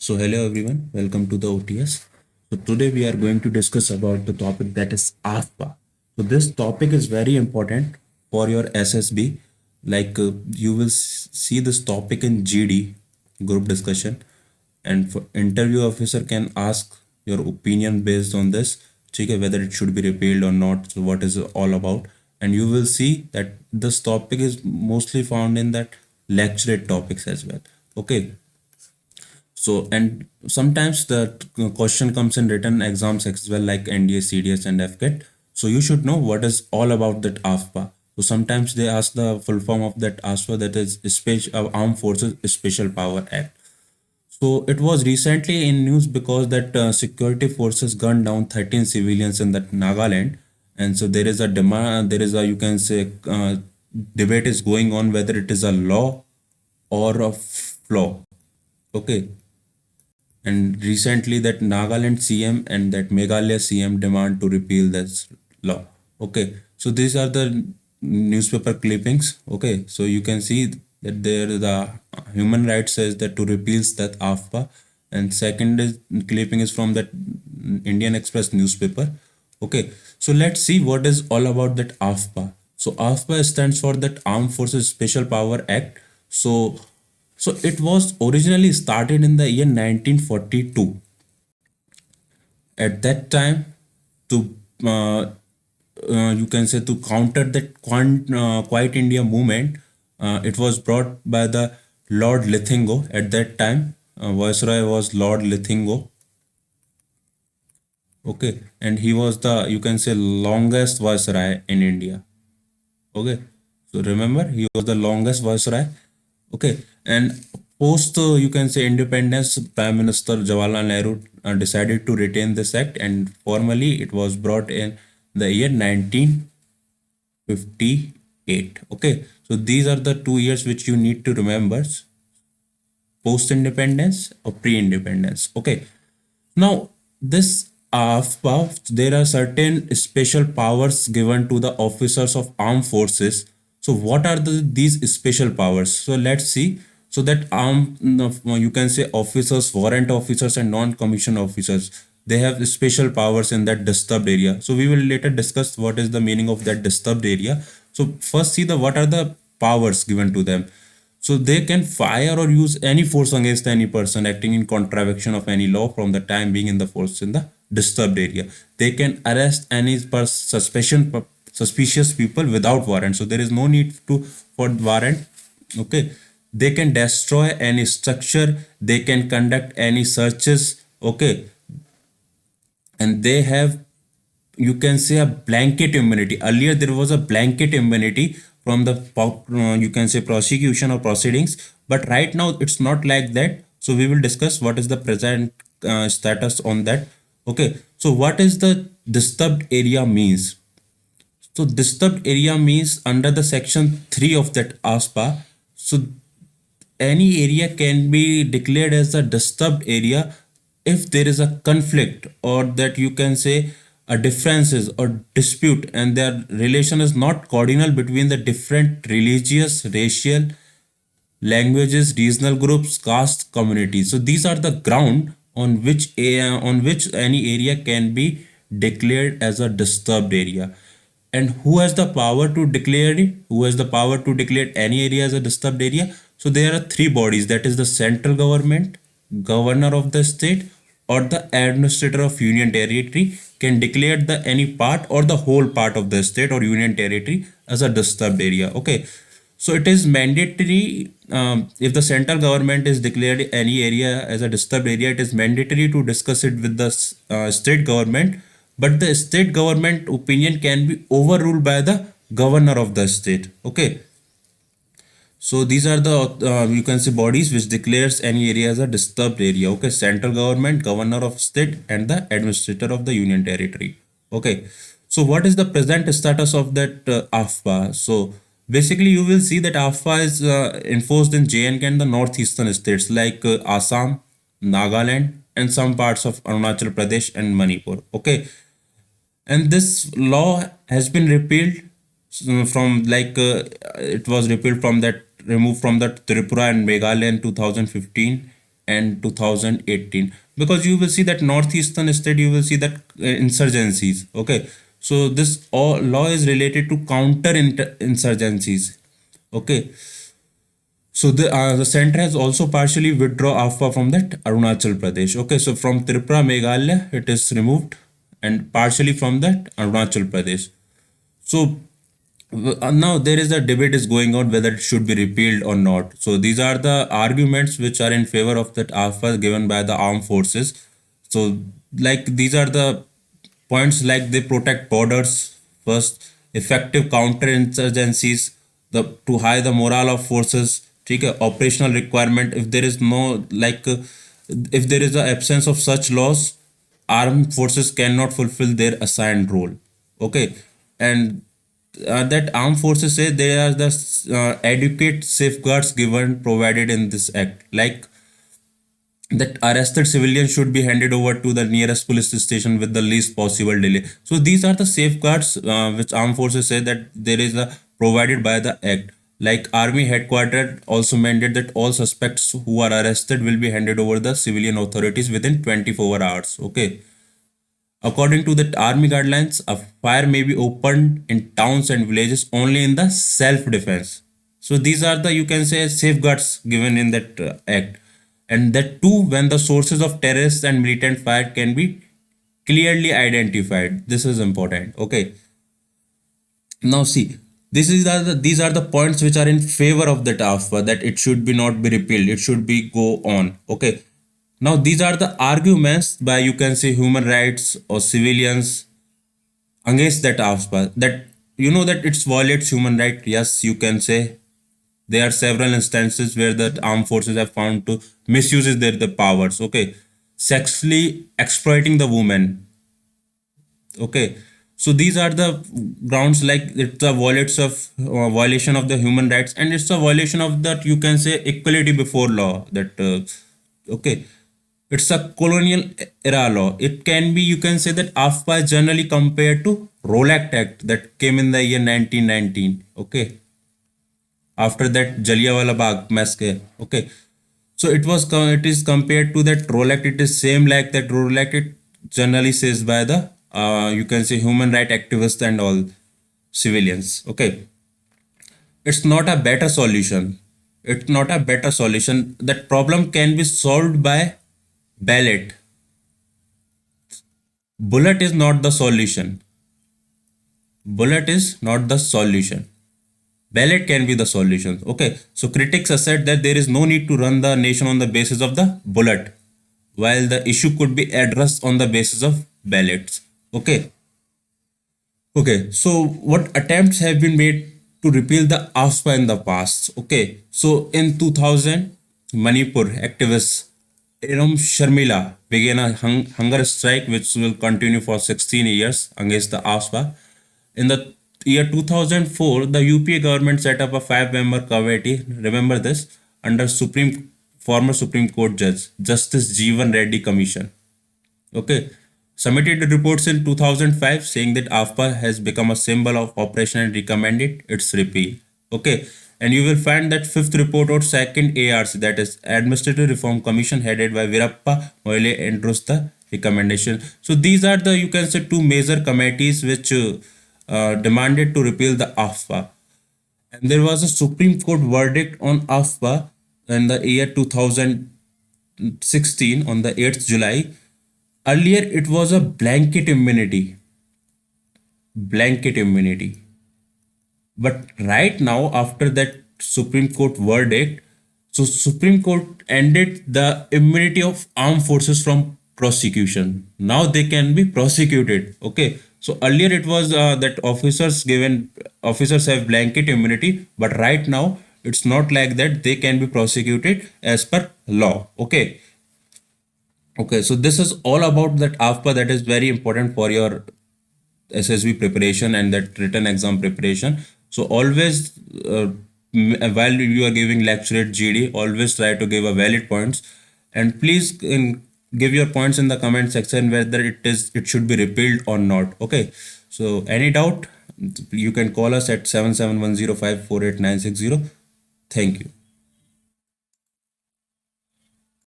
So hello everyone, welcome to the OTS. So today we are going to discuss about the topic that is AFPA. So this topic is very important for your SSB. You will see this topic in GD group discussion, and for interview officer can ask your opinion based on this, ठीक है, whether it should be repealed or not. So what is it all about? And you will see that this topic is mostly found in that lecturate topics as well. Okay, so, and sometimes the question comes in written exams as well, like NDA, CDS, and FCAT. So you should know what is all about that AFPA. So sometimes they ask the full form of that AFPA, that is Armed Forces Special Power Act. So it was recently in news because that security forces gunned down 13 civilians in that Nagaland, and so there is a demand, there is a, you can say, debate is going on whether it is a law or a flaw. Okay, and recently, that Nagaland CM and that Meghalaya CM demand to repeal this law. Okay, so these are the newspaper clippings. Okay, so you can see that there the human rights says that to repeals that AFPA, and second is clipping is from that Indian Express newspaper. Okay, so let's see what is all about that AFPA. So AFPA stands for that Armed Forces Special Power Act. So it was originally started in the year 1942. At that time, to you can say to counter that Quiet India movement, it was brought by the Lord Lithingo. At that time, Viceroy was Lord Lithingo. Okay, and he was the, you can say, longest Viceroy in India. Okay, so remember, he was the longest Viceroy. Okay, and post you can say independence, Prime Minister Jawaharlal Nehru decided to retain this act, and formally it was brought in the year 1958. Okay, so these are the 2 years which you need to remember: post independence or pre independence. Okay, now this AFPA, there are certain special powers given to the officers of armed forces. So what are these special powers? So let's see. So that you can say officers, warrant officers, and non-commissioned officers, they have special powers in that disturbed area. So we will later discuss what is the meaning of that disturbed area. So first see the what are the powers given to them. So they can fire or use any force against any person acting in contravention of any law from the time being in the force in the disturbed area. They can arrest any suspicious people without warrant. So there is no need to for warrant. Okay. They can destroy any structure. They can conduct any searches. Okay, and they have, you can say, a blanket immunity. Earlier there was a blanket immunity from the you can say prosecution or proceedings, but right now it's not like that. So we will discuss what is the present status on that. Okay, so what is the disturbed area means? So disturbed area means under the section 3 of that ASPA. So any area can be declared as a disturbed area if there is a conflict, or that you can say a differences or dispute, and their relation is not cordial between the different religious, racial, languages, regional groups, caste, communities. So these are the ground on which any area can be declared as a disturbed area. And who has the power to declare it? Who has the power to declare any area as a disturbed area? So there are three bodies, that is the central government, governor of the state, or the administrator of union territory can declare the any part or the whole part of the state or union territory as a disturbed area. Okay, so it is mandatory, if the central government is declared any area as a disturbed area, it is mandatory to discuss it with the state government, but the state government opinion can be overruled by the governor of the state. Okay, so these are the you can say bodies which declares any area as a disturbed area. Okay, central government, governor of state, and the administrator of the union territory. Okay, so what is the present status of that AFPA? So basically, you will see that AFPA is enforced in JNK and the northeastern states like Assam, Nagaland, and some parts of Arunachal Pradesh and Manipur. Okay, and this law has been repealed from it was repealed from that, removed from that Tripura and Meghalaya in 2015. and 2018, because you will see that northeastern state, you will see that insurgencies. Okay, so this all law is related to counter insurgencies. Okay, so the center has also partially withdraw AFPA from that Arunachal Pradesh. Okay, so from Tripura, Meghalaya, it is removed, and partially from that Arunachal Pradesh. So now there is a debate is going on whether it should be repealed or not. So these are the arguments which are in favor of that AFPA given by the armed forces. So like these are the points, like they protect borders first, effective counter insurgencies, the to high the morale of forces, ठीक है, operational requirement, if there is no like if there is a absence of such laws, armed forces cannot fulfill their assigned role. Okay, and that armed forces say there are the adequate safeguards given provided in this act, like that arrested civilians should be handed over to the nearest police station with the least possible delay. So these are the safeguards which armed forces say that there is a provided by the act. Like army headquarters also mandate that all suspects who are arrested will be handed over the civilian authorities within 24 hours. Okay. According to the army guidelines, a fire may be opened in towns and villages only in the self-defense. So these are the, you can say, safeguards given in that act, and that too when the sources of terrorist and militant fire can be clearly identified. This is important. Okay. Now see, these are the points which are in favor of the AFPA, that it should be not be repealed. It should be go on. Okay. Now these are the arguments by, you can say, human rights or civilians against that AFPA, that you know that it violates human right. Yes, you can say there are several instances where the armed forces have found to misuses their powers. Okay, sexually exploiting the woman. Okay, so these are the grounds, like it's a violation of the human rights, and it's a violation of that, you can say, equality before law. That okay, it's a colonial era law. It can be, you can say, that AFPA is generally compared to Rowlatt Act that came in the year 1919. Okay, after that Jallianwala Bagh massacre. Okay, so it is compared to that Rowlatt. It is same like that Rowlatt. It generally says by the you can say human right activists and all civilians. Okay, it's not a better solution. It's not a better solution. That problem can be solved by ballot. Bullet is not the solution. Bullet is not the solution. Ballot can be the solution. Okay, so critics assert that there is no need to run the nation on the basis of the bullet, while the issue could be addressed on the basis of ballots. Okay, okay. So what attempts have been made to repeal the AFSPA in the past? Okay, so in 2000, Manipur activist Eram Sharmila began a hunger strike which will continue for 16 years against the AFSPA. In the year 2004, the UPA government set up a five-member committee. Remember this, under former Supreme Court Judge Justice Jeevan Reddy Commission. Okay, submitted reports in 2005 saying that AFPA has become a symbol of oppression and recommended its repeal. Okay, and you will find that fifth report or second ARC, that is Administrative Reform Commission, headed by Virappa Moile, endorsed the recommendation. So these are the, you can say, two major committees which demanded to repeal the AFPA. And there was a Supreme Court verdict on AFPA in the year 2016 on the 8th July. Earlier, it was a blanket immunity. Blanket immunity. But right now, after that Supreme Court verdict, so Supreme Court ended the immunity of armed forces from prosecution. Now they can be prosecuted. Okay. So earlier it was that officers have blanket immunity, but right now it's not like that. They can be prosecuted as per law. Okay. Okay, so this is all about that AFPA, that is very important for your SSB preparation and that written exam preparation. So always, while you are giving lecture at GD, always try to give a valid points, and please give your points in the comment section whether it should be repealed or not. Okay, so any doubt, you can call us at 7710548960. Thank you.